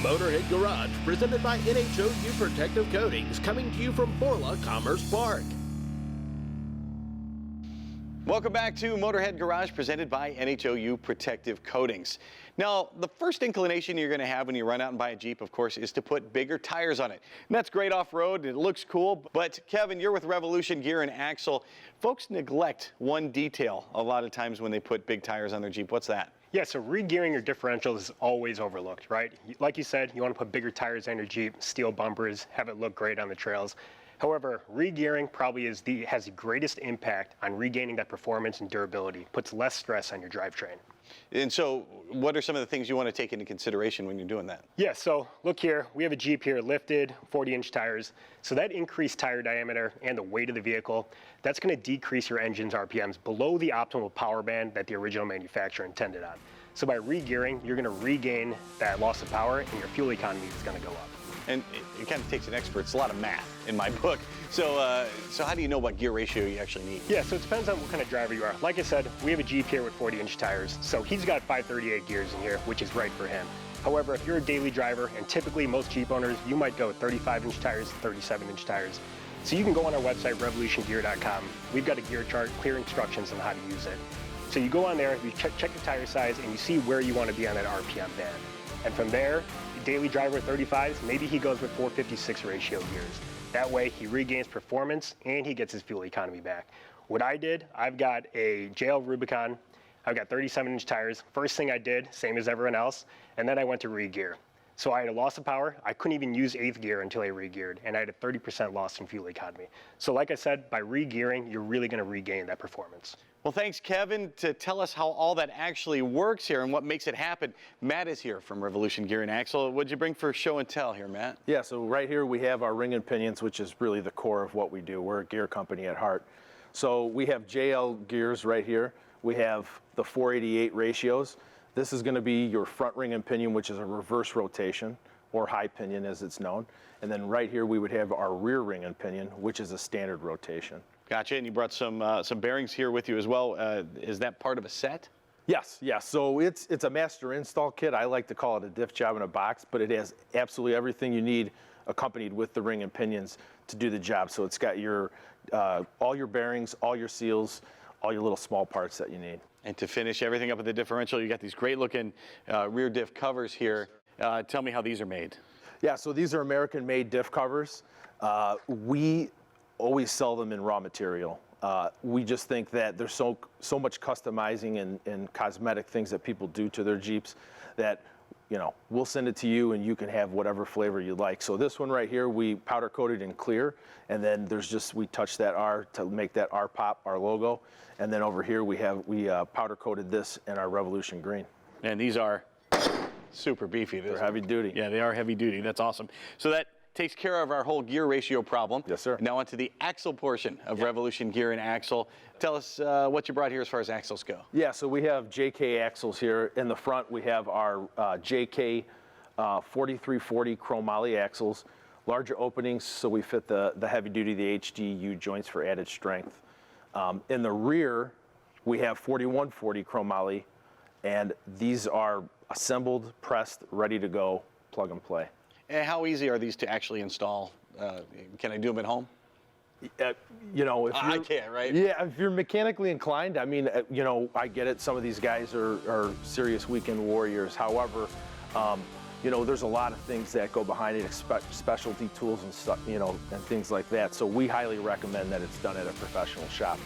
Motorhead Garage, presented by NHOU Protective Coatings, coming to you from Borla Commerce Park. Welcome back to Motorhead Garage, presented by NHOU Protective Coatings. Now, the first inclination you're going to have when you run out and buy a Jeep, of course, is to put bigger tires on it. And that's great off-road, it looks cool, but Kevin, you're with Revolution Gear and Axle. Folks neglect one detail a lot of times when they put big tires on their Jeep. What's that? Yeah, so re-gearing your differentials is always overlooked, right? Like you said, you want to put bigger tires on your Jeep, steel bumpers, have it look great on the trails. However, re-gearing probably has the greatest impact on regaining that performance and durability, puts less stress on your drivetrain. And so, what are some of the things you want to take into consideration when you're doing that? Yeah, so look here, we have a Jeep here, lifted, 40-inch tires. So that increased tire diameter and the weight of the vehicle, that's going to decrease your engine's RPMs below the optimal power band that the original manufacturer intended on. So by re-gearing, you're going to regain that loss of power and your fuel economy is going to go up. And it kind of takes an expert. It's a lot of math in my book. So how do you know what gear ratio you actually need? Yeah, so it depends on what kind of driver you are. Like I said, we have a Jeep here with 40-inch tires. So he's got 538 gears in here, which is right for him. However, if you're a daily driver, and typically most Jeep owners, you might go with 35-inch tires, 37-inch tires. So you can go on our website, revolutiongear.com. We've got a gear chart, clear instructions on how to use it. So you go on there, you check the tire size, and you see where you want to be on that RPM band. And from there, daily driver 35s, maybe he goes with 456 ratio gears. That way he regains performance and he gets his fuel economy back. What I did, I've got a JL Rubicon, I've got 37-inch tires. First thing I did, same as everyone else, and then I went to re-gear. So I had a loss of power. I couldn't even use 8th gear until I re-geared, and I had a 30% loss in fuel economy. So like I said, by re-gearing, you're really going to regain that performance. Well, thanks, Kevin, to tell us how all that actually works here and what makes it happen. Matt is here from Revolution Gear and Axle. What'd you bring for show and tell here, Matt? Yeah, so right here we have our ring and pinions, which is really the core of what we do. We're a gear company at heart. So we have JL gears right here. We have the 488 ratios. This is going to be your front ring and pinion, which is a reverse rotation, or high pinion as it's known. And then right here we would have our rear ring and pinion, which is a standard rotation. Gotcha, and you brought some bearings here with you as well. Is that part of a set? Yes, yes. So it's a master install kit. I like to call it a diff job in a box, but it has absolutely everything you need accompanied with the ring and pinions to do the job. So it's got your all your bearings, all your seals, all your little small parts that you need. And to finish everything up with the differential, you got these great looking rear diff covers here. Tell me how these are made. Yeah, so these are American-made diff covers. We always sell them in raw material. We just think that there's so much customizing and cosmetic things that people do to their Jeeps that, you know, we'll send it to you and you can have whatever flavor you like. So this one right here, we powder coated in clear, and then there's just, we touch that R to make that R pop, our logo. And then over here we powder coated this in our Revolution green. And these are super beefy. They're heavy duty. Yeah, they are heavy duty. That's awesome. So that takes care of our whole gear ratio problem. Yes, sir. Now onto the axle portion of Revolution Gear and Axle. Tell us what you brought here as far as axles go. Yeah, so we have JK axles here. In the front, we have our JK 4340 chromoly axles. Larger openings, so we fit the heavy duty, the HDU joints for added strength. In the rear, we have 4140 chromoly, and these are assembled, pressed, ready to go, plug and play. And how easy are these to actually install? Can I do them at home? You know, if I can't, right? Yeah, if you're mechanically inclined, I mean, you know, I get it. Some of these guys are serious weekend warriors. However, you know, there's a lot of things that go behind it, specialty tools and stuff, you know, and things like that. So we highly recommend that it's done at a professional shop.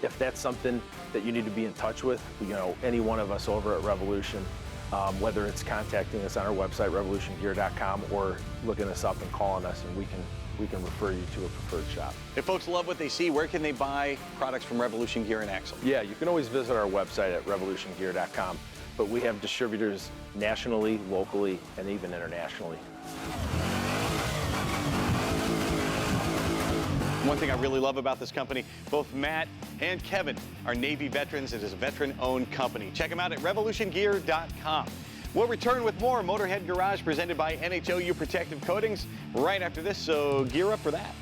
If that's something that you need to be in touch with, you know, any one of us over at Revolution, whether it's contacting us on our website, revolutiongear.com, or looking us up and calling us, and we can refer you to a preferred shop. If folks love what they see, where can they buy products from Revolution Gear and Axle? Yeah, you can always visit our website at revolutiongear.com, but we have distributors nationally, locally, and even internationally. One thing I really love about this company, both Matt and Kevin are Navy veterans. It is a veteran-owned company. Check them out at revolutiongear.com. We'll return with more Motorhead Garage presented by NHOU Protective Coatings right after this, so gear up for that.